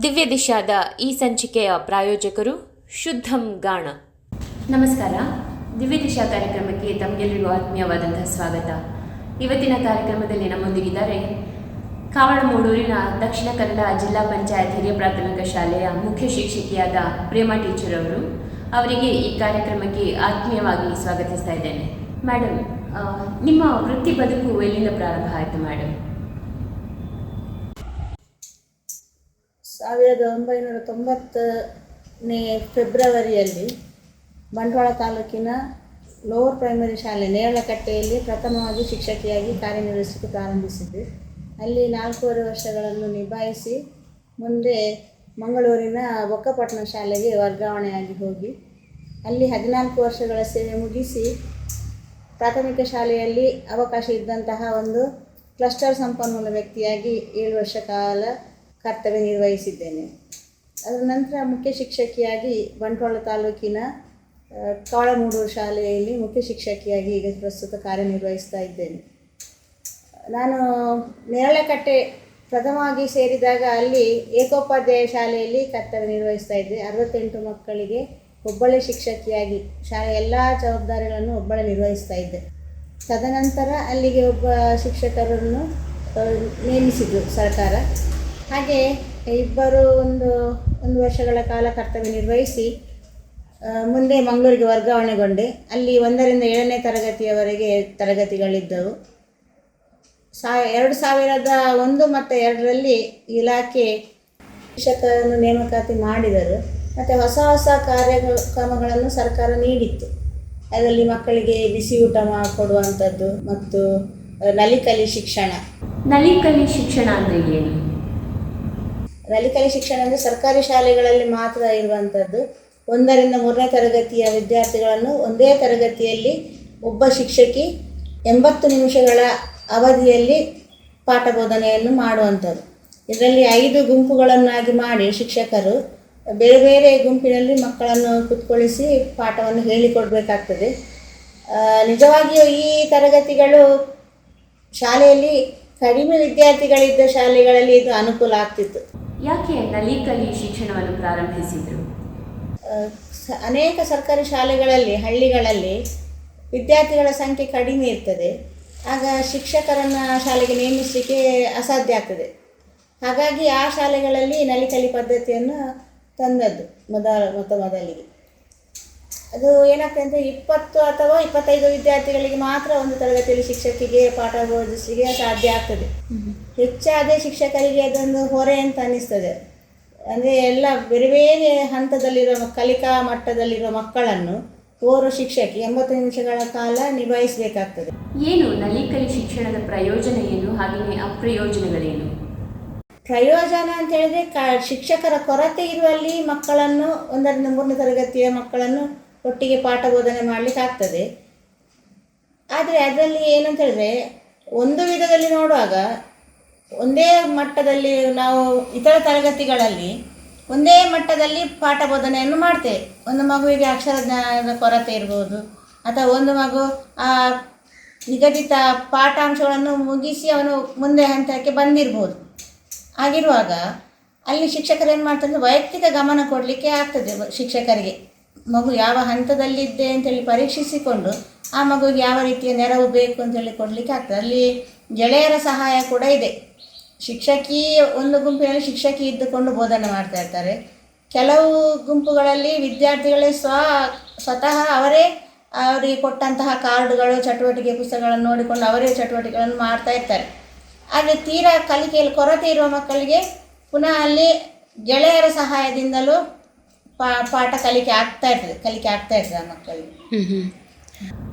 ದಿವ್ಯ ದಿಶಾದ ಈ ಸಂಚಿಕೆಯ ಪ್ರಾಯೋಜಕರು ಶುದ್ಧಂ ಗಾಣ. ನಮಸ್ಕಾರ. ದಿವ್ಯ ದಿಶಾ ಕಾರ್ಯಕ್ರಮಕ್ಕೆ ತಮಗೆಲ್ಲರಿಗೂ ಆತ್ಮೀಯವಾದಂತಹ ಸ್ವಾಗತ. ಇವತ್ತಿನ ಕಾರ್ಯಕ್ರಮದಲ್ಲಿ ನಮ್ಮೊಂದಿಗಿದ್ದಾರೆ ಕಾವಳಮೂಡೂರಿನ ದಕ್ಷಿಣ ಕನ್ನಡ ಜಿಲ್ಲಾ ಪಂಚಾಯತ್ ಹಿರಿಯ ಪ್ರಾಥಮಿಕ ಶಾಲೆಯ ಮುಖ್ಯ ಶಿಕ್ಷಕಿಯಾದ ಪ್ರೇಮಾ ಟೀಚರ್ ಅವರು. ಅವರಿಗೆ ಈ ಕಾರ್ಯಕ್ರಮಕ್ಕೆ ಆತ್ಮೀಯವಾಗಿ ಸ್ವಾಗತಿಸ್ತಾ ಇದ್ದೇನೆ. ಮೇಡಮ್, ನಿಮ್ಮ ವೃತ್ತಿ ಬದುಕು ಎಲ್ಲಿಂದ ಪ್ರಾರಂಭ ಆಯಿತು ಮೇಡಮ್? 1990ನೇ ಫೆಬ್ರವರಿಯಲ್ಲಿ ಬಂಟ್ವಾಳ ತಾಲೂಕಿನ ಲೋವರ್ ಪ್ರೈಮರಿ ಶಾಲೆ ನೇರಳಕಟ್ಟೆಯಲ್ಲಿ ಪ್ರಥಮವಾಗಿ ಶಿಕ್ಷಕಿಯಾಗಿ ಕಾರ್ಯನಿರ್ವಹಿಸಲು ಪ್ರಾರಂಭಿಸಿದ್ದೆ. ಅಲ್ಲಿ 4.5 ವರ್ಷಗಳನ್ನು ನಿಭಾಯಿಸಿ ಮುಂದೆ ಮಂಗಳೂರಿನ ಬೊಕ್ಕಪಟ್ಟಣ ಶಾಲೆಗೆ ವರ್ಗಾವಣೆಯಾಗಿ ಹೋಗಿ ಅಲ್ಲಿ 14 ವರ್ಷಗಳ ಸೇವೆ ಮುಗಿಸಿ ಪ್ರಾಥಮಿಕ ಶಾಲೆಯಲ್ಲಿ ಅವಕಾಶ ಇದ್ದಂತಹ ಒಂದು ಕ್ಲಸ್ಟರ್ ಸಂಪನ್ಮೂಲ ವ್ಯಕ್ತಿಯಾಗಿ 7 ವರ್ಷ ಕಾಲ ಕರ್ತವ್ಯ ನಿರ್ವಹಿಸಿದ್ದೇನೆ. ಅದರ ನಂತರ ಮುಖ್ಯ ಶಿಕ್ಷಕಿಯಾಗಿ ಬಂಟ್ವಾಳ ತಾಲೂಕಿನ ಕಾವಳಮೂಡೂರು ಶಾಲೆಯಲ್ಲಿ ಮುಖ್ಯ ಶಿಕ್ಷಕಿಯಾಗಿ ಈಗ ಪ್ರಸ್ತುತ ಕಾರ್ಯನಿರ್ವಹಿಸ್ತಾ ಇದ್ದೇನೆ. ನಾನು ನೇರಳಕಟ್ಟೆ ಪ್ರಥಮವಾಗಿ ಸೇರಿದಾಗ ಅಲ್ಲಿ ಏಕೋಪಾಧ್ಯಾಯ ಶಾಲೆಯಲ್ಲಿ ಕರ್ತವ್ಯ ನಿರ್ವಹಿಸ್ತಾ ಇದ್ದೆ. 68 ಮಕ್ಕಳಿಗೆ ಒಬ್ಬಳೇ ಶಿಕ್ಷಕಿಯಾಗಿ ಶಾಲೆಯ ಎಲ್ಲ ಜವಾಬ್ದಾರಿಗಳನ್ನು ಒಬ್ಬಳೇ ನಿರ್ವಹಿಸ್ತಾ ಇದ್ದೆ. ತದನಂತರ ಅಲ್ಲಿಗೆ ಒಬ್ಬ ಶಿಕ್ಷಕರನ್ನು ನೇಮಿಸಿದ್ದು ಸರ್ಕಾರ. ಹಾಗೆ ಇಬ್ಬರು ಒಂದು ವರ್ಷಗಳ ಕಾಲ ಕರ್ತವ್ಯ ನಿರ್ವಹಿಸಿ ಮುಂದೆ ಮಂಗಳೂರಿಗೆ ವರ್ಗಾವಣೆಗೊಂಡೆ. ಅಲ್ಲಿ 1ರಿಂದ 7ನೇ ತರಗತಿಯವರೆಗೆ ತರಗತಿಗಳಿದ್ದವು. 2001 ಮತ್ತು 2ರಲ್ಲಿ ಇಲಾಖೆ ಶಿಕ್ಷಕರನ್ನು ನೇಮಕಾತಿ ಮಾಡಿದರು. ಮತ್ತು ಹೊಸ ಕಾರ್ಯಕ್ರಮಗಳನ್ನು ಸರ್ಕಾರ ನೀಡಿತ್ತು. ಅದರಲ್ಲಿ ಮಕ್ಕಳಿಗೆ ಬಿಸಿ ಊಟ ಮಾಡಿಕೊಡುವಂಥದ್ದು ಮತ್ತು ನಲಿಕಲಿ ಶಿಕ್ಷಣ. ನಲಿಕಲಿ ಶಿಕ್ಷಣ ಅಂದರೆ ಏನು? ನಲಿಕಲಿ ಶಿಕ್ಷಣ ಅಂದರೆ ಸರ್ಕಾರಿ ಶಾಲೆಗಳಲ್ಲಿ ಮಾತ್ರ ಇರುವಂಥದ್ದು. 1ರಿಂದ 3ನೇ ತರಗತಿಯ ವಿದ್ಯಾರ್ಥಿಗಳನ್ನು ಒಂದೇ ತರಗತಿಯಲ್ಲಿ ಒಬ್ಬ ಶಿಕ್ಷಕಿ 80 ನಿಮಿಷಗಳ ಅವಧಿಯಲ್ಲಿ ಪಾಠ ಬೋಧನೆಯನ್ನು ಮಾಡುವಂಥದ್ದು. ಇದರಲ್ಲಿ 5 ಗುಂಪುಗಳನ್ನಾಗಿ ಮಾಡಿ ಶಿಕ್ಷಕರು ಬೇರೆ ಬೇರೆ ಗುಂಪಿನಲ್ಲಿ ಮಕ್ಕಳನ್ನು ಕುತ್ಕೊಳಿಸಿ ಪಾಠವನ್ನು ಹೇಳಿಕೊಡಬೇಕಾಗ್ತದೆ. ನಿಜವಾಗಿಯೂ ಈ ತರಗತಿಗಳು ಶಾಲೆಯಲ್ಲಿ ಕಡಿಮೆ ವಿದ್ಯಾರ್ಥಿಗಳಿದ್ದ ಶಾಲೆಗಳಲ್ಲಿ ಇದು ಅನುಕೂಲ ಆಗ್ತಿತ್ತು. ಯಾಕೆ ನಲಿಕಲಿ ಶಿಕ್ಷಣವನ್ನು ಪ್ರಾರಂಭಿಸಿದರು? ಅನೇಕ ಸರ್ಕಾರಿ ಶಾಲೆಗಳಲ್ಲಿ ಹಳ್ಳಿಗಳಲ್ಲಿ ವಿದ್ಯಾರ್ಥಿಗಳ ಸಂಖ್ಯೆ ಕಡಿಮೆ ಇರ್ತದೆ. ಆಗ ಶಿಕ್ಷಕರನ್ನು ಶಾಲೆಗೆ ನೇಮಿಸಲಿಕ್ಕೆ ಅಸಾಧ್ಯ ಆಗ್ತದೆ. ಹಾಗಾಗಿ ಆ ಶಾಲೆಗಳಲ್ಲಿ ನಲಿಕಲಿ ಪದ್ಧತಿಯನ್ನು ತಂದದ್ದು ಮೊದಲಿಗೆ. ಅದು ಏನಾಗ್ತದೆ ಅಂದರೆ 20 ಅಥವಾ 25 ವಿದ್ಯಾರ್ಥಿಗಳಿಗೆ ಮಾತ್ರ ಒಂದು ತರಗತಿಯಲ್ಲಿ ಶಿಕ್ಷಕಿಗೆ ಪಾಠ ಬೋಧಿಸಲಿಕ್ಕೆ ಸಾಧ್ಯ ಆಗ್ತದೆ. ಹೆಚ್ಚಾದ ಶಿಕ್ಷಕರಿಗೆ ಅದೊಂದು ಹೊರೆ ಅಂತ ಅನ್ನಿಸ್ತದೆ. ಅಂದರೆ ಎಲ್ಲ ಬೇರೆ ಬೇರೆ ಹಂತದಲ್ಲಿರೋ ಕಲಿಕಾ ಮಟ್ಟದಲ್ಲಿರೋ ಮಕ್ಕಳನ್ನು ಓರ್ವ ಶಿಕ್ಷಕಿ 80 ನಿಮಿಷಗಳ ಕಾಲ ನಿಭಾಯಿಸಬೇಕಾಗ್ತದೆ. ಏನು ನಲಿಕಲಿ ಶಿಕ್ಷಣದ ಪ್ರಯೋಜನ ಏನು, ಹಾಗೆಯೇ ಅಪ್ರಯೋಜನಗಳೇನು? ಪ್ರಯೋಜನ ಅಂತ ಹೇಳಿದ್ರೆ ಶಿಕ್ಷಕರ ಕೊರತೆ ಇರುವಲ್ಲಿ ಮಕ್ಕಳನ್ನು 1ರಿಂದ 3ನೇ ತರಗತಿಯ ಮಕ್ಕಳನ್ನು ಒಟ್ಟಿಗೆ ಪಾಠ ಬೋಧನೆ ಮಾಡಲಿಕ್ಕೆ ಆಗ್ತದೆ. ಆದರೆ ಅದರಲ್ಲಿ ಏನಂತ ಹೇಳಿದ್ರೆ, ಒಂದು ವಿಧದಲ್ಲಿ ನೋಡುವಾಗ ಒಂದೇ ಮಟ್ಟದಲ್ಲಿ ನಾವು ಇತರ ತರಗತಿಗಳಲ್ಲಿ ಒಂದೇ ಮಟ್ಟದಲ್ಲಿ ಪಾಠ ಬೋಧನೆಯನ್ನು ಮಾಡ್ತೇವೆ. ಒಂದು ಮಗುವಿಗೆ ಅಕ್ಷರ ಜ್ಞಾನದ ಕೊರತೆ ಇರ್ಬೋದು, ಅಥವಾ ಒಂದು ಮಗು ಆ ನಿಗದಿತ ಪಾಠಾಂಶಗಳನ್ನು ಮುಗಿಸಿ ಅವನು ಮುಂದೆ ಹಂತಕ್ಕೆ ಬಂದಿರ್ಬೋದು. ಆಗಿರುವಾಗ ಅಲ್ಲಿ ಶಿಕ್ಷಕರು ಏನು ಮಾಡ್ತಾರೆ, ವೈಯಕ್ತಿಕ ಗಮನ ಕೊಡಲಿಕ್ಕೆ ಆಗ್ತದೆ. ಶಿಕ್ಷಕರಿಗೆ ಮಗು ಯಾವ ಹಂತದಲ್ಲಿದ್ದೆ ಅಂತೇಳಿ ಪರೀಕ್ಷಿಸಿಕೊಂಡು ಆ ಮಗುವಿಗೆ ಯಾವ ರೀತಿಯ ನೆರವು ಬೇಕು ಅಂತೇಳಿ ಕೊಡಲಿಕ್ಕೆ ಆಗ್ತದೆ. ಅಲ್ಲಿ ಗೆಳೆಯರ ಸಹಾಯ ಕೂಡ ಇದೆ. ಶಿಕ್ಷಕಿ ಒಂದು ಗುಂಪಿನಲ್ಲಿ ಶಿಕ್ಷಕಿ ಇದ್ದುಕೊಂಡು ಬೋಧನೆ ಮಾಡ್ತಾ ಇರ್ತಾರೆ. ಕೆಲವು ಗುಂಪುಗಳಲ್ಲಿ ವಿದ್ಯಾರ್ಥಿಗಳೇ ಸ್ವತಃ ಅವರಿಗೆ ಕೊಟ್ಟಂತಹ ಕಾರ್ಡುಗಳು, ಚಟುವಟಿಕೆ ಪುಸ್ತಕಗಳನ್ನು ನೋಡಿಕೊಂಡು ಅವರೇ ಚಟುವಟಿಕೆಗಳನ್ನು ಮಾಡ್ತಾ ಇರ್ತಾರೆ. ಆದರೆ ತೀರಾ ಕಲಿಕೆಯಲ್ಲಿ ಕೊರತೆ ಇರುವ ಮಕ್ಕಳಿಗೆ ಪುನಃ ಅಲ್ಲಿ ಗೆಳೆಯರ ಸಹಾಯದಿಂದಲೂ ಪಾಠ ಕಲಿಕೆ ಆಗ್ತಾ ಇರ್ತದೆ ಆ ಮಕ್ಕಳಿಗೆ.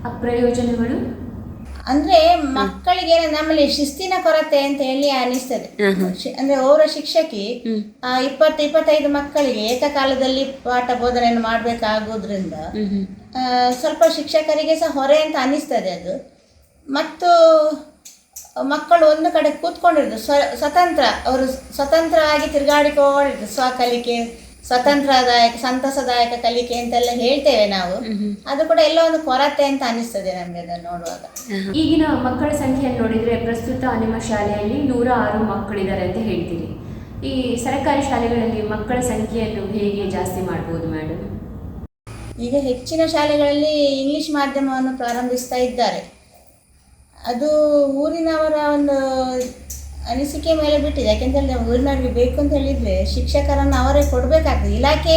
ಅಪ್ರಯೋಜನಗಳು ಅಂದರೆ ಮಕ್ಕಳಿಗೆ ನಮ್ಮಲ್ಲಿ ಶಿಸ್ತಿನ ಕೊರತೆ ಅಂತ ಹೇಳಿ ಅನ್ನಿಸ್ತದೆ. ಅಂದರೆ ಅವರ ಶಿಕ್ಷಕಿ 20-25 ಮಕ್ಕಳಿಗೆ ಏಕಕಾಲದಲ್ಲಿ ಪಾಠ ಬೋಧನೆಯನ್ನು ಮಾಡಬೇಕಾಗೋದ್ರಿಂದ ಸ್ವಲ್ಪ ಶಿಕ್ಷಕರಿಗೆ ಸಹ ಹೊರೆ ಅಂತ ಅನ್ನಿಸ್ತದೆ ಅದು. ಮತ್ತು ಮಕ್ಕಳು ಒಂದು ಕಡೆ ಕೂತ್ಕೊಂಡಿರೋದು ಅವರು ಸ್ವತಂತ್ರವಾಗಿ ತಿರುಗಾಡಿಕೊಂಡಿದ್ದು ಸ್ವಕಲಿಕೆ, ಸಂತಸದಾಯಕ ಕಲಿಕೆ ಅಂತೆಲ್ಲ ಹೇಳ್ತೇವೆ ನಾವು. ಅದು ಕೂಡ ಎಲ್ಲ ಒಂದು ಕೊರತೆ ಅಂತ ಅನಿಸ್ತದೆ ನಮಗೆ ಅದನ್ನು ನೋಡುವಾಗ. ಈಗಿನ ಮಕ್ಕಳ ಸಂಖ್ಯೆಯನ್ನು ನೋಡಿದರೆ ಪ್ರಸ್ತುತ ನಿಮ್ಮ ಶಾಲೆಯಲ್ಲಿ 106 ಮಕ್ಕಳಿದ್ದಾರೆ ಅಂತ ಹೇಳ್ತೀರಿ. ಈ ಸರ್ಕಾರಿ ಶಾಲೆಗಳಲ್ಲಿ ಮಕ್ಕಳ ಸಂಖ್ಯೆಯನ್ನು ಹೇಗೆ ಜಾಸ್ತಿ ಮಾಡ್ಬೋದು ಮೇಡಮ್? ಈಗ ಹೆಚ್ಚಿನ ಶಾಲೆಗಳಲ್ಲಿ ಇಂಗ್ಲೀಷ್ ಮಾಧ್ಯಮವನ್ನು ಪ್ರಾರಂಭಿಸ್ತಾ ಇದ್ದಾರೆ. ಅದು ಊರಿನವರ ಒಂದು ಅನಿಸಿಕೆ ಮೇಲೆ ಬಿಟ್ಟಿದೆ. ಯಾಕೆಂತೇಳಿದ್ರೆ ಊರಿನವರಿಗೆ ಬೇಕು ಅಂತ ಹೇಳಿದರೆ ಶಿಕ್ಷಕರನ್ನು ಅವರೇ ಕೊಡಬೇಕಾಗ್ತದೆ. ಇಲಾಖೆ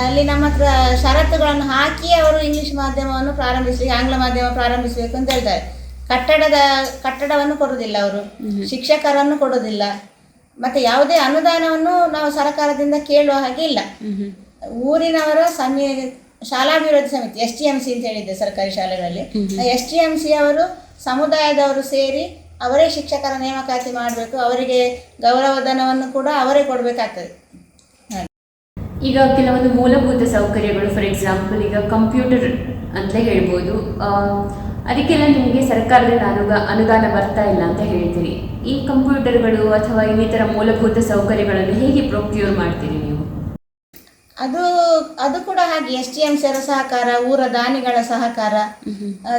ಅಲ್ಲಿ ನಮ್ಮ ಹತ್ರ ಷರತ್ತುಗಳನ್ನು ಹಾಕಿ ಅವರು ಇಂಗ್ಲೀಷ್ ಮಾಧ್ಯಮವನ್ನು ಆಂಗ್ಲ ಮಾಧ್ಯಮ ಪ್ರಾರಂಭಿಸಬೇಕು ಅಂತ ಹೇಳ್ತಾರೆ. ಕಟ್ಟಡವನ್ನು ಕೊಡೋದಿಲ್ಲ ಅವರು, ಶಿಕ್ಷಕರನ್ನು ಕೊಡೋದಿಲ್ಲ, ಮತ್ತು ಯಾವುದೇ ಅನುದಾನವನ್ನು ನಾವು ಸರ್ಕಾರದಿಂದ ಕೇಳುವ ಹಾಗೆ ಇಲ್ಲ. ಊರಿನವರ ಶಾಲಾಭಿವೃದ್ಧಿ ಸಮಿತಿ STMC ಅಂತ ಹೇಳಿದ್ದೆ ಸರ್ಕಾರಿ ಶಾಲೆಗಳಲ್ಲಿ. STMC ಅವರು ಸಮುದಾಯದವರು ಸೇರಿ ಅವರೇ ಶಿಕ್ಷಕರ ನೇಮಕಾತಿ ಮಾಡಬೇಕು. ಅವರಿಗೆ ಗೌರವಧನವನ್ನು ಕೂಡ ಅವರೇ ಕೊಡಬೇಕಾಗ್ತದೆ. ಈಗ ಕೆಲವೊಂದು ಮೂಲಭೂತ ಸೌಕರ್ಯಗಳು, ಫಾರ್ ಎಕ್ಸಾಂಪಲ್ ಈಗ ಕಂಪ್ಯೂಟರ್ ಅಂತ ಹೇಳ್ಬೋದು, ಅದಕ್ಕೆಲ್ಲ ನಿಮಗೆ ಸರ್ಕಾರದಿಂದ ಅನುದಾನ ಬರ್ತಾ ಇಲ್ಲ ಅಂತ ಹೇಳ್ತೀರಿ. ಈ ಕಂಪ್ಯೂಟರ್ಗಳು ಅಥವಾ ಇನ್ನಿತರ ಮೂಲಭೂತ ಸೌಕರ್ಯಗಳನ್ನು ಹೇಗೆ ಪ್ರೊಕ್ಯೂರ್ ಮಾಡ್ತೀರಿ ನೀವು? ಅದು ಕೂಡ ಹಾಗೆ STMC ಅವರ ಸಹಕಾರ, ಊರ ದಾನಿಗಳ ಸಹಕಾರ,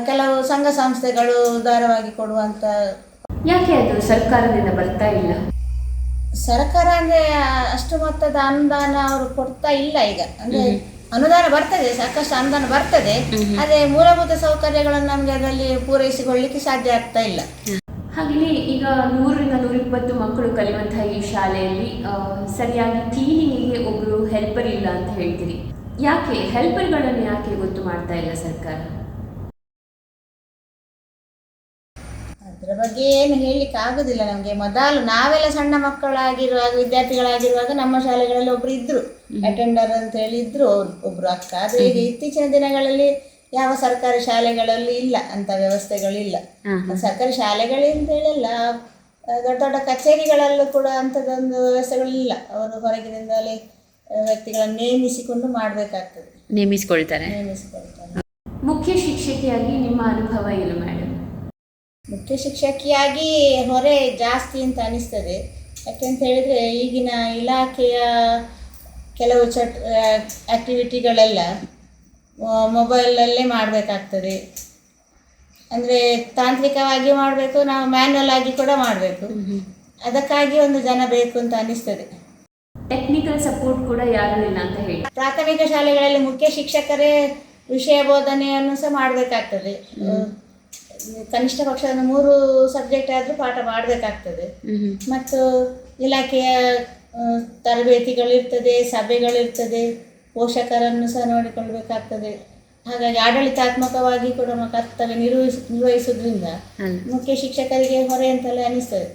ಕೆಲವು ಸಂಘ ಸಂಸ್ಥೆಗಳು ಉದಾರವಾಗಿ ಕೊಡುವಂತ. ಯಾಕೆ ಅದು ಸರ್ಕಾರದಿಂದ ಬರ್ತಾ ಇಲ್ಲ? ಸರ್ಕಾರ ಅಂದ್ರೆ ಅಷ್ಟು ಮೊತ್ತದ ಅನುದಾನ ಅವರು ಕೊಡ್ತಾ ಇಲ್ಲ ಈಗ. ಅಂದ್ರೆ ಅನುದಾನ ಬರ್ತದೆ, ಸಾಕಷ್ಟು ಅನುದಾನ ಬರ್ತದೆ, ಅದೇ ಮೂಲಭೂತ ಸೌಕರ್ಯಗಳನ್ನು ನಮ್ಗೆ ಅದರಲ್ಲಿ ಪೂರೈಸಿಕೊಳ್ಳಿಕ್ಕೆ ಸಾಧ್ಯ ಆಗ್ತಾ ಇಲ್ಲ. ಹಾಗೆಯೇ ಈಗ 100ರಿಂದ 120 ಮಕ್ಕಳು ಕಲಿಯುವಂತಹ ಈ ಶಾಲೆಯಲ್ಲಿ ಸರಿಯಾಗಿ ಕ್ಲೀನಿಂಗಿಗೆ ಒಬ್ಬರು ಹೆಲ್ಪರ್ ಇಲ್ಲ ಅಂತ ಹೇಳ್ತೀರಿ. ಯಾಕೆ ಹೆಲ್ಪರ್ಗಳನ್ನು ಯಾಕೆ ಗೊತ್ತು ಮಾಡ್ತಾ ಇಲ್ಲ ಸರ್ಕಾರ? ಅದರ ಬಗ್ಗೆ ಏನು ಹೇಳಲಿಕ್ಕೆ ಆಗೋದಿಲ್ಲ ನಮಗೆ. ಮೊದಲು ನಾವೆಲ್ಲ ಸಣ್ಣ ಮಕ್ಕಳಾಗಿರುವಾಗ, ವಿದ್ಯಾರ್ಥಿಗಳಾಗಿರುವಾಗ ನಮ್ಮ ಶಾಲೆಗಳಲ್ಲಿ ಒಬ್ರು ಇದ್ರು, ಅಟೆಂಡರ್ ಅಂತ ಹೇಳಿ ಇದ್ರು ಒಬ್ರು ಅಕ್ಕ. ಆದರೆ ಈಗ ಇತ್ತೀಚಿನ ದಿನಗಳಲ್ಲಿ ಯಾವ ಸರ್ಕಾರಿ ಶಾಲೆಗಳಲ್ಲಿ ಇಲ್ಲ ಅಂತ ವ್ಯವಸ್ಥೆಗಳಿಲ್ಲ. ಸರ್ಕಾರಿ ಶಾಲೆಗಳಿಂದ ಹೇಳಿಲ್ಲ, ದೊಡ್ಡ ದೊಡ್ಡ ಕಚೇರಿಗಳಲ್ಲೂ ಕೂಡ ಅಂಥದ್ದೊಂದು ವ್ಯವಸ್ಥೆಗಳಿಲ್ಲ. ಅವರು ಹೊರಗಿನಿಂದಲೇ ವ್ಯಕ್ತಿಗಳನ್ನು ನೇಮಿಸಿಕೊಂಡು ಮಾಡಬೇಕಾಗ್ತದೆ. ನೇಮಿಸಿಕೊಳ್ತಾರೆ. ಮುಖ್ಯ ಶಿಕ್ಷಕಿಯಾಗಿ ನಿಮ್ಮ ಅನುಭವ ಏನು ಮೇಡಮ್? ಮುಖ್ಯ ಶಿಕ್ಷಕಿಯಾಗಿ ಹೊರೆ ಜಾಸ್ತಿ ಅಂತ ಅನಿಸ್ತದೆ. ಯಾಕೆಂತ ಹೇಳಿದರೆ ಈಗಿನ ಇಲಾಖೆಯ ಕೆಲವು ಆ್ಯಕ್ಟಿವಿಟಿಗಳೆಲ್ಲ ಮೊಬೈಲಲ್ಲೇ ಮಾಡಬೇಕಾಗ್ತದೆ. ಅಂದರೆ ತಾಂತ್ರಿಕವಾಗಿ ಮಾಡಬೇಕು, ನಾವು ಮ್ಯಾನ್ಯಲ್ ಆಗಿ ಕೂಡ ಮಾಡಬೇಕು. ಅದಕ್ಕಾಗಿ ಒಂದು ಜನ ಬೇಕು ಅಂತ ಅನಿಸ್ತದೆ. ಟೆಕ್ನಿಕಲ್ ಸಪೋರ್ಟ್ ಕೂಡ ಯಾರೂ ಇಲ್ಲ ಅಂತ ಹೇಳಿ. ಪ್ರಾಥಮಿಕ ಶಾಲೆಗಳಲ್ಲಿ ಮುಖ್ಯ ಶಿಕ್ಷಕರೇ ವಿಷಯ ಬೋಧನೆಯನ್ನು ಸಹ ಮಾಡಬೇಕಾಗ್ತದೆ. ಕನಿಷ್ಠ ಪಕ್ಷ 3 ಸಬ್ಜೆಕ್ಟ್ ಆದರೂ ಪಾಠ ಮಾಡಬೇಕಾಗ್ತದೆ. ಮತ್ತು ಇಲಾಖೆಯ ತರಬೇತಿಗಳಿರ್ತದೆ, ಸಭೆಗಳಿರ್ತದೆ, ಪೋಷಕರನ್ನು ಸಹ ನೋಡಿಕೊಳ್ಬೇಕಾಗ್ತದೆ. ಹಾಗಾಗಿ ಆಡಳಿತಾತ್ಮಕವಾಗಿ ಕೂಡ ಕರ್ತವ್ಯ ನಿರ್ವಹಿಸೋದ್ರಿಂದ ಮುಖ್ಯ ಶಿಕ್ಷಕರಿಗೆ ಹೊರೆ ಅಂತಲೇ ಅನಿಸ್ತದೆ.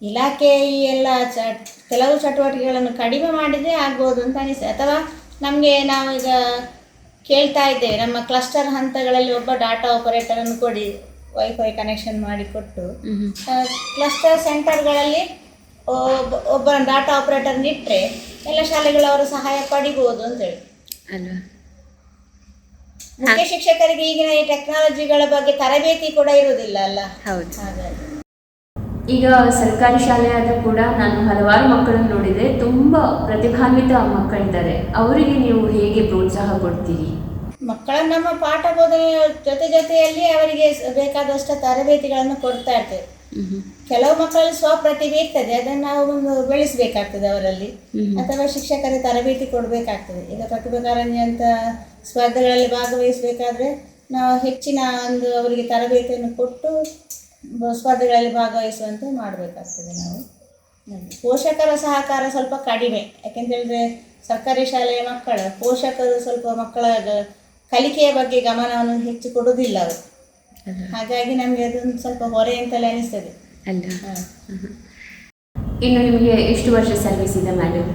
ಇಲಾಖೆ ಈ ಎಲ್ಲ ಕೆಲವು ಚಟುವಟಿಕೆಗಳನ್ನು ಕಡಿಮೆ ಮಾಡಿದರೆ ಆಗ್ಬೋದು ಅಂತ ಅನಿಸ್ತದೆ. ಅಥವಾ ನಾವೀಗ ಕೇಳ್ತಾ ಇದ್ದೇವೆ, ನಮ್ಮ ಕ್ಲಸ್ಟರ್ ಹಂತಗಳಲ್ಲಿ ಒಬ್ಬ ಡಾಟಾ ಆಪರೇಟರನ್ನು ಕೊಡಿ, ವೈಫೈ ಕನೆಕ್ಷನ್ ಮಾಡಿಕೊಟ್ಟು ಕ್ಲಸ್ಟರ್ ಸೆಂಟರ್ಗಳಲ್ಲಿ ಒಬ್ಬ ಡಾಟಾ ಆಪರೇಟರ್ನ ಇಟ್ಟರೆ ಎಲ್ಲ ಶಾಲೆಗಳವರು ಸಹಾಯ ಪಡಿಬೋದು ಅಂತೇಳಿ. ಮುಖ್ಯ ಶಿಕ್ಷಕರಿಗೆ ಈಗಿನ ಈ ಟೆಕ್ನಾಲಜಿಗಳ ಬಗ್ಗೆ ತರಬೇತಿ ಕೂಡ ಇರುವುದಿಲ್ಲ ಅಲ್ಲ. ಹಾಗಾಗಿ ಈಗ ಸರ್ಕಾರಿ ಶಾಲೆ ಆದರೂ ಕೂಡ ನಾನು ಹಲವಾರು ಮಕ್ಕಳನ್ನು ನೋಡಿದೆ, ತುಂಬ ಪ್ರತಿಭಾನ್ವಿತ ಮಕ್ಕಳಿದ್ದಾರೆ. ಅವರಿಗೆ ನೀವು ಹೇಗೆ ಪ್ರೋತ್ಸಾಹ ಕೊಡ್ತೀರಿ? ಮಕ್ಕಳನ್ನು ನಮ್ಮ ಪಾಠ ಬೋಧನೆಯ ಜೊತೆಯಲ್ಲಿ ಅವರಿಗೆ ಬೇಕಾದಷ್ಟು ತರಬೇತಿಗಳನ್ನು ಕೊಡ್ತಾ ಇರ್ತೇವೆ. ಕೆಲವು ಮಕ್ಕಳಲ್ಲಿ ಸ್ವಪ್ರತಿಭೆ ಇರ್ತದೆ, ಅದನ್ನು ನಾವು ಒಂದು ಬೆಳೆಸಬೇಕಾಗ್ತದೆ ಅವರಲ್ಲಿ, ಅಥವಾ ಶಿಕ್ಷಕರೇ ತರಬೇತಿ ಕೊಡಬೇಕಾಗ್ತದೆ. ಈಗ ಪ್ರತಿಭಾ ಕಾರಂಜಿ ಅಂತ ಸ್ಪರ್ಧೆಗಳಲ್ಲಿ ಭಾಗವಹಿಸಬೇಕಾದ್ರೆ ನಾವು ಹೆಚ್ಚಿನ ಒಂದು ಅವರಿಗೆ ತರಬೇತಿಯನ್ನು ಕೊಟ್ಟು ಸ್ಪರ್ಧೆಗಳಲ್ಲಿ ಭಾಗವಹಿಸುವಂತೆ ಮಾಡಬೇಕಾಗ್ತದೆ. ನಾವು ಪೋಷಕರ ಸಹಕಾರ ಸ್ವಲ್ಪ ಕಡಿಮೆ. ಯಾಕೆಂತೇಳಿದ್ರೆ ಸರ್ಕಾರಿ ಶಾಲೆಯ ಪೋಷಕರು ಸ್ವಲ್ಪ ಮಕ್ಕಳ ಕಲಿಕೆಯ ಬಗ್ಗೆ ಗಮನವನ್ನು ಹೆಚ್ಚು ಕೊಡುವುದಿಲ್ಲ ಅವರು. ಹಾಗಾಗಿ ನಮಗೆ ಅದೊಂದು ಸ್ವಲ್ಪ ಹೊರೆ ಅಂತಲೇ ಅನಿಸ್ತದೆ. ಇನ್ನು ನಿಮಗೆ ಎಷ್ಟು ವರ್ಷ ಸರ್ವಿಸ್ ಇದೆ ಮೇಡಮ್?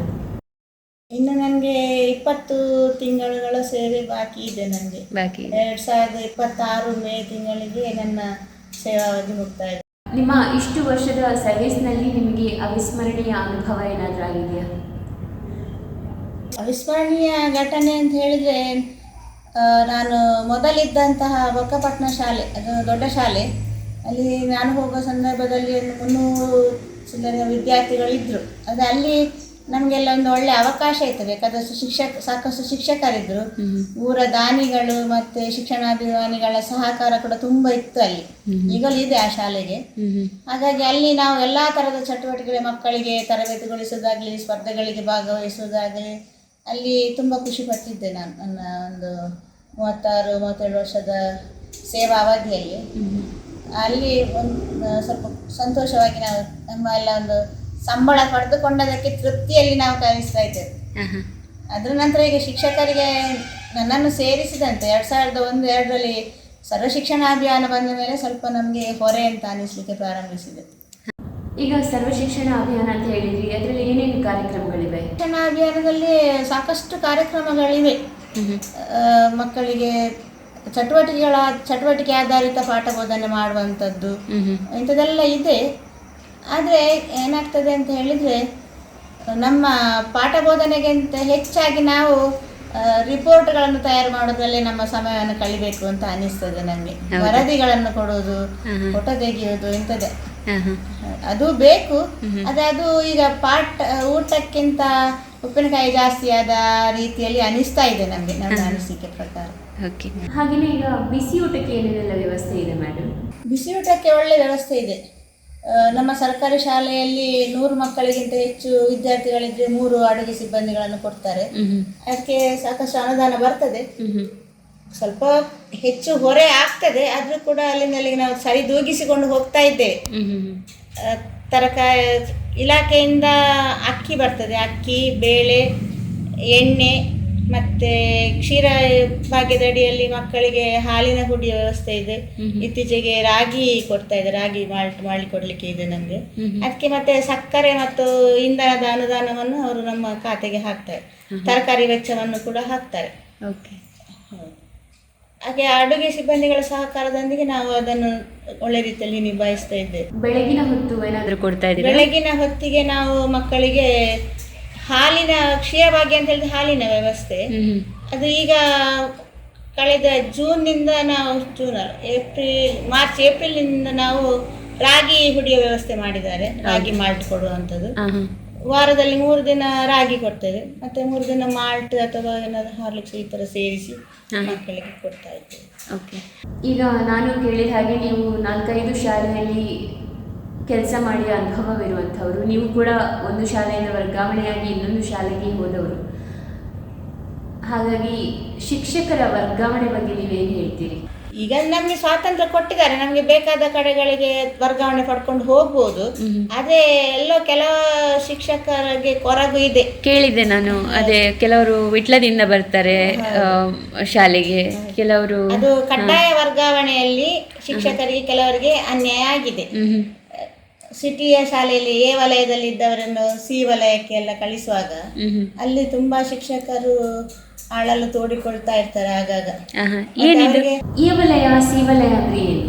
ಇನ್ನು ನನಗೆ 20 ತಿಂಗಳುಗಳ ಸೇವೆ ಬಾಕಿ ಇದೆ. ನನಗೆ 2026 ಮೇ ತಿಂಗಳಿಗೆ ನನ್ನ ಸೇವಾವಧಿ ಮುಕ್ತಾಯ. ನಿಮ್ಮ ಇಷ್ಟು ವರ್ಷದ ಸರ್ವಿಸ್ನಲ್ಲಿ ನಿಮಗೆ ಅವಿಸ್ಮರಣೀಯ ಅನುಭವ ಏನಾದರೂ ಆಗಿದೆಯಾ? ಅವಿಸ್ಮರಣೀಯ ಘಟನೆ ಅಂತ ಹೇಳಿದರೆ, ನಾನು ಮೊದಲಿದ್ದಂತಹ ಬೊಕ್ಕಪಟ್ಟಣ ಶಾಲೆ, ಅದು ದೊಡ್ಡ ಶಾಲೆ, ಅಲ್ಲಿ ನಾನು ಹೋಗುವ ಸಂದರ್ಭದಲ್ಲಿ ಒಂದು 300 ಚಿಲ್ಲರೆ ವಿದ್ಯಾರ್ಥಿಗಳಿದ್ದರು. ಅದು ಅಲ್ಲಿ ನಮಗೆಲ್ಲ ಒಂದು ಒಳ್ಳೆ ಅವಕಾಶ ಇತ್ತು. ಬೇಕಾದಷ್ಟು ಸಾಕಷ್ಟು ಶಿಕ್ಷಕರಿದ್ದರು, ಊರ ದಾನಿಗಳು ಮತ್ತು ಶಿಕ್ಷಣಾಭಿಮಾನಿಗಳ ಸಹಕಾರ ಕೂಡ ತುಂಬ ಇತ್ತು ಅಲ್ಲಿ. ಈಗಲೂ ಇದೆ ಆ ಶಾಲೆಗೆ. ಹಾಗಾಗಿ ಅಲ್ಲಿ ನಾವು ಎಲ್ಲ ಥರದ ಚಟುವಟಿಕೆ ಮಕ್ಕಳಿಗೆ ತರಬೇತಿಗೊಳಿಸೋದಾಗಲಿ, ಸ್ಪರ್ಧೆಗಳಿಗೆ ಭಾಗವಹಿಸೋದಾಗಲಿ ಅಲ್ಲಿ ತುಂಬ ಖುಷಿ ಪಟ್ಟಿದ್ದೆ ನಾನು. ನನ್ನ ಒಂದು 36-37 ವರ್ಷದ ಸೇವಾ ಅವಧಿಯಲ್ಲಿ ಅಲ್ಲಿ ಒಂದು ಸ್ವಲ್ಪ ಸಂತೋಷವಾಗಿ ನಾವು ನಮ್ಮ ಎಲ್ಲ ಒಂದು ಸಂಬಳ ಪಡೆದುಕೊಂಡದಕ್ಕೆ ತೃಪ್ತಿಯಲ್ಲಿ ನಾವು ಕಲಿಸ್ತಾ ಇದ್ದೇವೆ. ಅದರ ನಂತರ ಈಗ ಶಿಕ್ಷಕರಿಗೆ ನನ್ನನ್ನು ಸೇರಿಸಿದಂತೆ 2001-2ರಲ್ಲಿ ಸರ್ವ ಶಿಕ್ಷಣ ಅಭಿಯಾನ ಬಂದ ಮೇಲೆ ಸ್ವಲ್ಪ ನಮಗೆ ಹೊರೆ ಅಂತ ಅನಿಸ್ಲಿಕ್ಕೆ ಪ್ರಾರಂಭಿಸಿದೆ. ಈಗ ಸರ್ವ ಶಿಕ್ಷಣ ಅಭಿಯಾನ ಅಂತ ಹೇಳಿದ್ರಿ, ಅದರಲ್ಲಿ ಏನೇನು ಕಾರ್ಯಕ್ರಮಗಳಿವೆ? ಶಿಕ್ಷಣ ಅಭಿಯಾನದಲ್ಲಿ ಸಾಕಷ್ಟು ಕಾರ್ಯಕ್ರಮಗಳಿವೆ. ಮಕ್ಕಳಿಗೆ ಚಟುವಟಿಕೆ ಆಧಾರಿತ ಪಾಠ ಬೋಧನೆ ಮಾಡುವಂಥದ್ದು ಇಂಥದ್ದೆಲ್ಲ ಇದೆ. ಆದರೆ ಏನಾಗ್ತದೆ ಅಂತ ಹೇಳಿದರೆ, ನಮ್ಮ ಪಾಠ ಬೋಧನೆಗಿಂತ ಹೆಚ್ಚಾಗಿ ನಾವು ರಿಪೋರ್ಟ್ಗಳನ್ನು ತಯಾರು ಮಾಡೋದ್ರಲ್ಲೇ ನಮ್ಮ ಸಮಯವನ್ನು ಕಳಿಬೇಕು ಅಂತ ಅನಿಸ್ತದೆ ನನಗೆ. ವರದಿಗಳನ್ನು ಕೊಡೋದು, ಫೋಟೋ ತೆಗೆಯೋದು ಇಂಥದ್ದೇ ಅದು ಬೇಕು. ಆದರೆ ಅದು ಈಗ ಊಟಕ್ಕಿಂತ ಉಪ್ಪಿನಕಾಯಿ ಜಾಸ್ತಿ ಆದ ರೀತಿಯಲ್ಲಿ ಅನಿಸ್ತಾ ಇದೆ ನಮಗೆ, ನನ್ನ ಅನಿಸಿಕೆ ಪ್ರಕಾರ. ಹಾಗೆಯೇ ಈಗ ಬಿಸಿ ಊಟಕ್ಕೆ ಏನೇನೆಲ್ಲ ವ್ಯವಸ್ಥೆ ಇದೆ ಮೇಡಮ್? ಬಿಸಿ ಊಟಕ್ಕೆ ಒಳ್ಳೆ ವ್ಯವಸ್ಥೆ ಇದೆ. ನಮ್ಮ ಸರ್ಕಾರಿ ಶಾಲೆಯಲ್ಲಿ 100 ಮಕ್ಕಳಿಗಿಂತ ಹೆಚ್ಚು ವಿದ್ಯಾರ್ಥಿಗಳಿದ್ರೆ 3 ಅಡುಗೆ ಸಿಬ್ಬಂದಿಗಳನ್ನು ಕೊಡ್ತಾರೆ. ಅದಕ್ಕೆ ಸಾಕಷ್ಟು ಅನುದಾನ ಬರ್ತದೆ. ಸ್ವಲ್ಪ ಹೆಚ್ಚು ಹೊರೆ ಆಗ್ತದೆ, ಆದರೂ ಕೂಡ ಅಲ್ಲಿಂದಲ್ಲಿಗೆ ನಾವು ಸರಿದೂಗಿಸಿಕೊಂಡು ಹೋಗ್ತಾ ಇದ್ದೇವೆ. ತರಕಾರಿ ಇಲಾಖೆಯಿಂದ ಅಕ್ಕಿ ಬರ್ತದೆ, ಅಕ್ಕಿ, ಬೇಳೆ, ಎಣ್ಣೆ ಮತ್ತು ಕ್ಷೀರ ಭಾಗ್ಯದ ಅಡಿಯಲ್ಲಿ ಮಕ್ಕಳಿಗೆ ಹಾಲಿನ ಹುಡಿಯ ವ್ಯವಸ್ಥೆ ಇದೆ. ಇತ್ತೀಚೆಗೆ ರಾಗಿ ಕೊಡ್ತಾ ಇದೆ, ರಾಗಿ ಮಾಲ್ಟ್ ಮಾಡಿ ಕೊಡಲಿಕ್ಕೆ ಇದೆ ನಮಗೆ. ಅದಕ್ಕೆ ಮತ್ತೆ ಸಕ್ಕರೆ ಮತ್ತು ಇಂಧನದ ಅನುದಾನವನ್ನು ಅವರು ನಮ್ಮ ಖಾತೆಗೆ ಹಾಕ್ತಾರೆ. ತರಕಾರಿ ವೆಚ್ಚವನ್ನು ಕೂಡ ಹಾಕ್ತಾರೆ. ಹಾಗೆ ಅಡುಗೆ ಸಿಬ್ಬಂದಿಗಳ ಸಹಕಾರದೊಂದಿಗೆ ನಾವು ಅದನ್ನು ಒಳ್ಳೆ ರೀತಿಯಲ್ಲಿ ನಿಭಾಯಿಸ್ತಾ ಇದ್ದೇವೆ. ಬೆಳಗಿನ ಹೊತ್ತು ಏನಾದರೂ ಕೊಡ್ತಾ ಇದ್ದೀವಿ? ಬೆಳಗಿನ ಹೊತ್ತಿಗೆ ನಾವು ಮಕ್ಕಳಿಗೆ ಹಾಲಿನ ಕ್ಷೀರಭಾಗ್ಯ ಅಂತ ಹೇಳಿದ್ರೆ ಹಾಲಿನ ವ್ಯವಸ್ಥೆ ಅದು ಈಗ ಕಳೆದ ಜೂನ್ನಿಂದ ನಾವು ಏಪ್ರಿಲ್ನಿಂದ ನಾವು ರಾಗಿ ಹುಡಿಯ ವ್ಯವಸ್ಥೆ ಮಾಡಿದ್ದಾರೆ. ರಾಗಿ ಮಾಲ್ಟ್ ಕೊಡುವಂಥದ್ದು. ವಾರದಲ್ಲಿ 3 ದಿನ ರಾಗಿ ಕೊಡ್ತೇವೆ, ಮತ್ತೆ 3 ದಿನ ಮಾಲ್ಟ್ ಅಥವಾ ಏನಾದರೂ ಹಾರ್ಲಿಕ್ಸ್ ಈ ಥರ ಸೇರಿಸಿ ಮಕ್ಕಳಿಗೆ ಕೊಡ್ತಾ ಇದ್ದೇವೆ. ಓಕೆ. ಈಗ ನಾನು ಕೇಳಿದ ಹಾಗೆ ನೀವು 4-5 ಶಾಲೆಯಲ್ಲಿ ಕೆಲಸ ಮಾಡಿ ಅನುಭವವಿರುವಂಥವರು, ನೀವು ಕೂಡ ಒಂದು ಶಾಲೆಯಿಂದ ವರ್ಗಾವಣೆಯಾಗಿ ಇನ್ನೊಂದು ಶಾಲೆಗೆ ಹೋದವರು. ಹಾಗಾಗಿ ಶಿಕ್ಷಕರ ವರ್ಗಾವಣೆ ಬಗ್ಗೆ ನೀವೇನು ಹೇಳ್ತೀರಿ? ಈಗ ನಮಗೆ ಸ್ವಾತಂತ್ರ್ಯ ಕೊಟ್ಟಿದ್ದಾರೆ, ನಮಗೆ ಬೇಕಾದ ಕಡೆಗಳಿಗೆ ವರ್ಗಾವಣೆ ಪಡ್ಕೊಂಡು ಹೋಗ್ಬೋದು. ಅದೇ ಎಲ್ಲೋ ಕೆಲವು ಶಿಕ್ಷಕರಿಗೆ ಕೊರಗು ಇದೆ. ಕೇಳಿದೆ ನಾನು, ಅದೇ ಕೆಲವರು ವಿಟ್ಲದಿಂದ ಬರ್ತಾರೆ ಶಾಲೆಗೆ, ಕೆಲವರು ಅದು ಕಡ್ಡಾಯ ವರ್ಗಾವಣೆಯಲ್ಲಿ ಶಿಕ್ಷಕರಿಗೆ ಕೆಲವರಿಗೆ ಅನ್ಯಾಯ ಆಗಿದೆ. ಸಿಟಿಯ ಶಾಲೆಯಲ್ಲಿ ಎ ವಲಯದಲ್ಲಿ ಇದ್ದವರನ್ನು ಸಿ ವಲಯಕ್ಕೆ ಎಲ್ಲ ಕಳಿಸುವಾಗ ಅಲ್ಲಿ ತುಂಬಾ ಶಿಕ್ಷಕರು ಆಳಲು ತೋಡಿಕೊಳ್ತಾ ಇರ್ತಾರೆ ಆಗಾಗ. ಎ ವಲಯ ಸಿ ವಲಯ ಅಂದ್ರೆ ಏನು?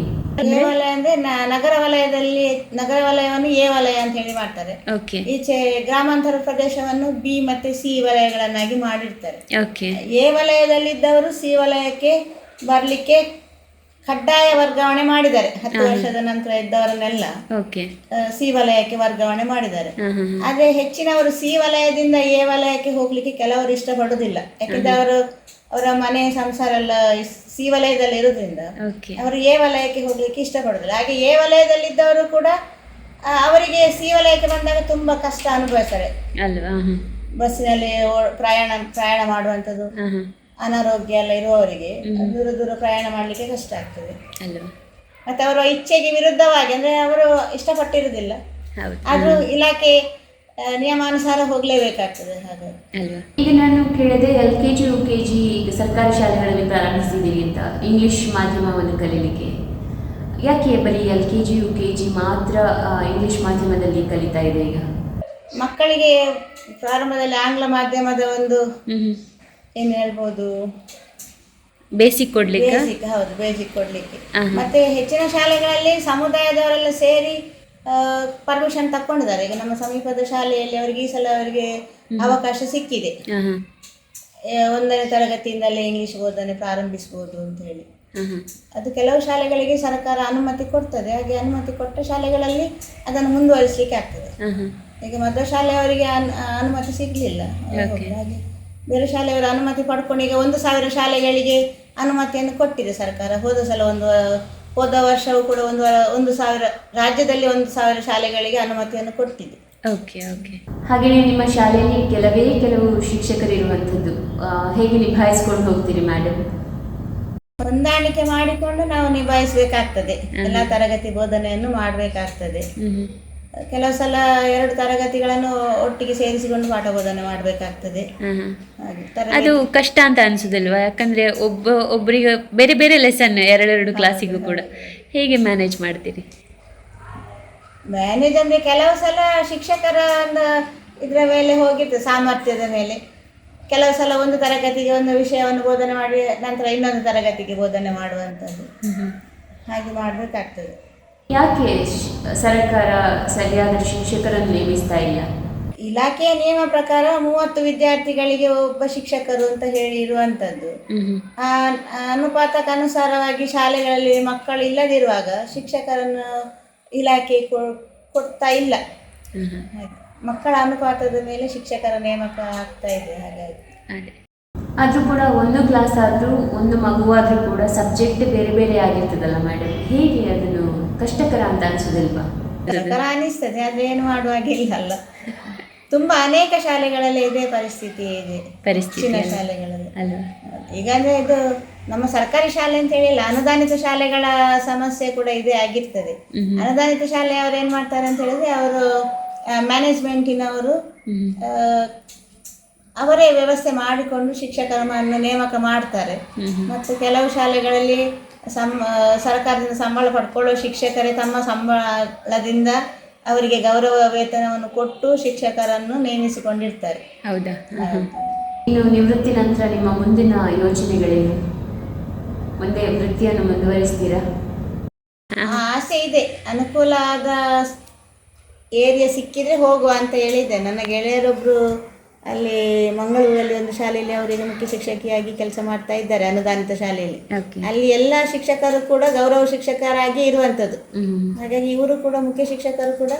ಎ ವಲಯ ಅಂದ್ರೆ ನಗರ ವಲಯವನ್ನು ಎ ವಲಯ ಅಂತ ಹೇಳಿ ಮಾಡ್ತಾರೆ. ಈಚೆ ಗ್ರಾಮಾಂತರ ಪ್ರದೇಶವನ್ನು ಬಿ ಮತ್ತೆ ಸಿ ವಲಯಗಳನ್ನಾಗಿ ಮಾಡಿರ್ತಾರೆ. ಎ ವಲಯದಲ್ಲಿದ್ದವರು ಸಿ ವಲಯಕ್ಕೆ ಬರ್ಲಿಕ್ಕೆ ಕಡ್ಡಾಯ ವರ್ಗಾವಣೆ ಮಾಡಿದ್ದಾರೆ. 10 ವರ್ಷದ ನಂತರ ಇದ್ದವರನ್ನೆಲ್ಲ ಸಿ ವಲಯಕ್ಕೆ ವರ್ಗಾವಣೆ ಮಾಡಿದ್ದಾರೆ. ಆದ್ರೆ ಹೆಚ್ಚಿನವರು ಸಿ ವಲಯದಿಂದ ಎ ವಲಯಕ್ಕೆ ಹೋಗ್ಲಿಕ್ಕೆ ಕೆಲವರು ಇಷ್ಟಪಡುವುದಿಲ್ಲ. ಯಾಕಂದ್ರೆ ಅವರ ಮನೆ ಸಂಸಾರ ಎಲ್ಲ ಸಿ ವಲಯದಲ್ಲಿ ಇರೋದ್ರಿಂದ ಅವರು ಎ ವಲಯಕ್ಕೆ ಹೋಗ್ಲಿಕ್ಕೆ ಇಷ್ಟಪಡುದಿಲ್ಲ. ಹಾಗೆ ಎ ವಲಯದಲ್ಲಿದ್ದವರು ಕೂಡ ಅವರಿಗೆ ಸಿ ವಲಯಕ್ಕೆ ಬಂದಾಗ ತುಂಬಾ ಕಷ್ಟ ಅನುಭವಿಸ್ತಾರೆ. ಬಸ್ಸಿನಲ್ಲಿ ಪ್ರಯಾಣ ಮಾಡುವಂಥದ್ದು, ಅನಾರೋಗ್ಯ ಎಲ್ಲ ಇರುವವರಿಗೆ ದೂರ ಪ್ರಯಾಣ ಮಾಡಲಿಕ್ಕೆ ಕಷ್ಟ ಆಗ್ತದೆ. ಮತ್ತೆ ಅವರ ಇಚ್ಛೆಗೆ ವಿರುದ್ಧವಾಗಿ ಅಂದ್ರೆ ಅವರು ಇಷ್ಟಪಟ್ಟಿರುವುದಿಲ್ಲ, ಆದ್ರೂ ಇಲಾಖೆ ನಿಯಮಾನುಸಾರ ಹೋಗ್ಲೇಬೇಕಾಗ್ತದೆ. ಹಾಗಾಗಿ ಈಗ ನಾನು ಕೇಳಿದೆ, LKG UKG ಸರ್ಕಾರಿ ಶಾಲೆಗಳಲ್ಲಿ ಪ್ರಾರಂಭಿಸಿದ್ದೀರಿ ಅಂತ, ಇಂಗ್ಲಿಷ್ ಮಾಧ್ಯಮವನ್ನು ಕಲೀಲಿಕ್ಕೆ. ಯಾಕೆ ಬರೀ LKG UKG ಮಾತ್ರ ಇಂಗ್ಲಿಷ್ ಮಾಧ್ಯಮದಲ್ಲಿ ಕಲಿತಾ ಇದೆ? ಈಗ ಮಕ್ಕಳಿಗೆ ಪ್ರಾರಂಭದಲ್ಲಿ ಆಂಗ್ಲ ಮಾಧ್ಯಮದ ಒಂದು ಏನು ಹೇಳ್ಬೋದು, ಬೇಸಿಕ್ ಕೊಡ್ಲಿಕ್ಕೆ. ಹೌದು, ಬೇಸಿಕ್ ಕೊಡ್ಲಿಕ್ಕೆ. ಮತ್ತೆ ಹೆಚ್ಚಿನ ಶಾಲೆಗಳಲ್ಲಿ ಸಮುದಾಯದವರೆಲ್ಲ ಸೇರಿ ಪರ್ಮಿಷನ್ ತಕೊಂಡಿದ್ದಾರೆ. ಈಗ ನಮ್ಮ ಸಮೀಪದ ಶಾಲೆಯಲ್ಲಿ ಅವರಿಗೆ ಈ ಸಲ ಅವರಿಗೆ ಅವಕಾಶ ಸಿಕ್ಕಿದೆ. 1ನೇ ತರಗತಿಯಿಂದಲೇ ಇಂಗ್ಲಿಷ್ ಬೋಧನೆ ಪ್ರಾರಂಭಿಸಬಹುದು ಅಂತ ಹೇಳಿ. ಅದು ಕೆಲವು ಶಾಲೆಗಳಿಗೆ ಸರ್ಕಾರ ಅನುಮತಿ ಕೊಡ್ತದೆ. ಹಾಗೆ ಅನುಮತಿ ಕೊಟ್ಟ ಶಾಲೆಗಳಲ್ಲಿ ಅದನ್ನು ಮುಂದುವರಿಸಲಿಕ್ಕೆ ಆಗ್ತದೆ. ಈಗ ಮಧ್ವ ಶಾಲೆಯವರಿಗೆ ಅನುಮತಿ ಸಿಗಲಿಲ್ಲ. ಹಾಗೆ ಬೇರೆ ಶಾಲೆಯವರು ಅನುಮತಿ ಪಡ್ಕೊಂಡು ಈಗ 1,000 ಶಾಲೆಗಳಿಗೆ ಅನುಮತಿಯನ್ನು ಕೊಟ್ಟಿದೆ ಸರ್ಕಾರ. ಹೋದ ವರ್ಷವೂ ಕೂಡ 1,000 ರಾಜ್ಯದಲ್ಲಿ 1,000 ಶಾಲೆಗಳಿಗೆ ಅನುಮತಿಯನ್ನು ಕೊಟ್ಟಿದೆ. Okay okay. ಹಾಗೆಯೇ ನಿಮ್ಮ ಶಾಲೆಯಲ್ಲಿ ಕೆಲವು ಶಿಕ್ಷಕರು ಇರುವಂಥದ್ದು ಹೇಗೆ ನಿಭಾಯಿಸ್ಕೊಂಡು ಹೋಗ್ತೀರಿ ಮೇಡಮ್? ಹೊಂದಾಣಿಕೆ ಮಾಡಿಕೊಂಡು ನಾವು ನಿಭಾಯಿಸಬೇಕಾಗ್ತದೆ. ಎಲ್ಲ ತರಗತಿ ಬೋಧನೆಯನ್ನು ಮಾಡಬೇಕಾಗ್ತದೆ. ಕೆಲವು ಸಲ 2 ತರಗತಿಗಳನ್ನು ಒಟ್ಟಿಗೆ ಸೇರಿಸಿಕೊಂಡು ಪಾಠ ಬೋಧನೆ ಮಾಡಬೇಕಾಗ್ತದೆ. ಅದು ಕಷ್ಟ ಅಂತ ಅನ್ಸುದಿಲ್ವಾ? ಯಾಕಂದ್ರೆ ಒಬ್ಬರಿಗೆ ಬೇರೆ ಬೇರೆ ಲೆಸನ್ 2 ಕ್ಲಾಸಿಗೂ ಕೂಡ ಹೇಗೆ ಮ್ಯಾನೇಜ್ ಮಾಡ್ತೀರಿ? ಮ್ಯಾನೇಜ್ ಅಂದರೆ ಕೆಲವು ಸಲ ಶಿಕ್ಷಕರ ಇದರ ಮೇಲೆ ಹೋಗಿತ್ತು, ಸಾಮರ್ಥ್ಯದ ಮೇಲೆ. ಕೆಲವು ಸಲ ಒಂದು ತರಗತಿಗೆ ಒಂದು ವಿಷಯವನ್ನು ಬೋಧನೆ ಮಾಡಿ ನಂತರ ಇನ್ನೊಂದು ತರಗತಿಗೆ ಬೋಧನೆ ಮಾಡುವಂಥದ್ದು, ಹಾಗೆ ಮಾಡಬೇಕಾಗ್ತದೆ. ಯಾಕೆ ಸರ್ಕಾರ ಸರಿಯಾದ ಶಿಕ್ಷಕರನ್ನು ನೇಮಿಸ್ತಾ ಇಲ್ಲ? ಇಲಾಖೆಯ ನಿಯಮ ಪ್ರಕಾರ 30 ವಿದ್ಯಾರ್ಥಿಗಳಿಗೆ ಒಬ್ಬ ಶಿಕ್ಷಕರು ಅಂತ ಹೇಳಿ ಇರುವಂಥದ್ದು. ಆ ಅನುಪಾತಕ್ಕನುಸಾರವಾಗಿ ಶಾಲೆಗಳಲ್ಲಿ ಮಕ್ಕಳು ಇಲ್ಲದಿರುವಾಗ ಶಿಕ್ಷಕರನ್ನು ಇಲಾಖೆ ಕೊಡ್ತಾ ಇಲ್ಲ. ಮಕ್ಕಳ ಅನುಪಾತದ ಮೇಲೆ ಶಿಕ್ಷಕರ ನೇಮಕ ಆಗ್ತಾ ಇದೆ. ಹಾಗಾಗಿ ಆದರೂ ಕೂಡ ಒಂದು ಕ್ಲಾಸ್ ಆದರೂ ಒಂದು ಮಗುವಾದರೂ ಕೂಡ ಸಬ್ಜೆಕ್ಟ್ ಬೇರೆ ಬೇರೆ ಆಗಿರ್ತದಲ್ಲ ಮೇಡಮ್, ಹೇಗೆ ಅದನ್ನು ಕಷ್ಟಕರ ಅಂತ ಅನಿಸೋದಿಲ್ವಾ? ಕಷ್ಟಕರ ಅನಿಸ್ತದೆ, ಆದರೆ ಏನು ಮಾಡುವಾಗಿಲ್ಲ ಅಲ್ಲ. ತುಂಬ ಅನೇಕ ಶಾಲೆಗಳಲ್ಲಿ ಇದೇ ಪರಿಸ್ಥಿತಿ ಇದೆ, ಹೆಚ್ಚಿನ ಶಾಲೆಗಳಲ್ಲಿ. ಈಗ ಅಂದರೆ ಇದು ನಮ್ಮ ಸರ್ಕಾರಿ ಶಾಲೆ ಅಂತ ಹೇಳಿಲ್ಲ, ಅನುದಾನಿತ ಶಾಲೆಗಳ ಸಮಸ್ಯೆ ಕೂಡ ಇದೇ ಆಗಿರ್ತದೆ. ಅನುದಾನಿತ ಶಾಲೆಯವರು ಏನು ಮಾಡ್ತಾರೆ ಅಂತ ಹೇಳಿದ್ರೆ, ಅವರು ಮ್ಯಾನೇಜ್ಮೆಂಟಿನವರು ಅವರೇ ವ್ಯವಸ್ಥೆ ಮಾಡಿಕೊಂಡು ಶಿಕ್ಷಕರನ್ನು ನೇಮಕ ಮಾಡ್ತಾರೆ. ಮತ್ತು ಕೆಲವು ಶಾಲೆಗಳಲ್ಲಿ ಸರ್ಕಾರದಿಂದ ಸಂಬಳ ಪಡ್ಕೊಳ್ಳೋ ಶಿಕ್ಷಕರೇ ತಮ್ಮ ಸಂಬಳದಿಂದ ಅವರಿಗೆ ಗೌರವ ವೇತನವನ್ನು ಕೊಟ್ಟು ಶಿಕ್ಷಕರನ್ನು ನೇಮಿಸಿಕೊಂಡಿರ್ತಾರೆ. ಹೌದಾ? ಇನ್ನು ನಿವೃತ್ತಿ ನಂತರ ನಿಮ್ಮ ಮುಂದಿನ ಯೋಚನೆಗಳೇನು? ಮುಂದೆ ವೃತ್ತಿಯನ್ನು ಮುಂದುವರಿಸ್ತೀರಾ? ಆಸೆ ಇದೆ. ಅನುಕೂಲ ಆದ ಏರಿಯಾ ಸಿಕ್ಕಿದ್ರೆ ಹೋಗುವ ಅಂತ ಹೇಳಿದ್ದೆ. ನನ್ನ ಗೆಳೆಯರೊಬ್ಬರು ಅಲ್ಲಿ ಮಂಗಳೂರಲ್ಲಿ ಒಂದು ಶಾಲೆಯಲ್ಲಿ ಅವರಿಗೆ ಮುಖ್ಯ ಶಿಕ್ಷಕಿಯಾಗಿ ಕೆಲಸ ಮಾಡ್ತಾ ಇದ್ದಾರೆ, ಅನುದಾನಿತ ಶಾಲೆಯಲ್ಲಿ. ಅಲ್ಲಿ ಎಲ್ಲ ಶಿಕ್ಷಕರು ಕೂಡ ಗೌರವ ಶಿಕ್ಷಕರಾಗಿ ಇರುವಂಥದ್ದು. ಹಾಗಾಗಿ ಇವರು ಕೂಡ ಮುಖ್ಯ ಶಿಕ್ಷಕರು ಕೂಡ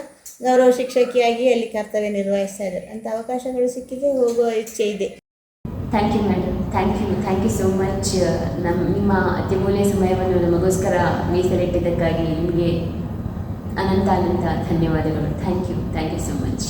ಗೌರವ ಶಿಕ್ಷಕಿಯಾಗಿ ಅಲ್ಲಿ ಕರ್ತವ್ಯ ನಿರ್ವಹಿಸ್ತಾ ಇದ್ದಾರೆ. ಅಂತ ಅವಕಾಶಗಳು ಸಿಕ್ಕಿದ್ರೆ ಹೋಗುವ ಇಚ್ಛೆ ಇದೆ. Thank you madam, thank you so much. ನಿಮ್ಮ ಅತ್ಯಮೂಲ್ಯ ಸಮಯವನ್ನು ನಮಗೋಸ್ಕರ ಮೀಸಲಿಟ್ಟಿದ್ದಕ್ಕಾಗಿ ನಿಮಗೆ ಅನಂತ ಧನ್ಯವಾದಗಳು. Thank you so much.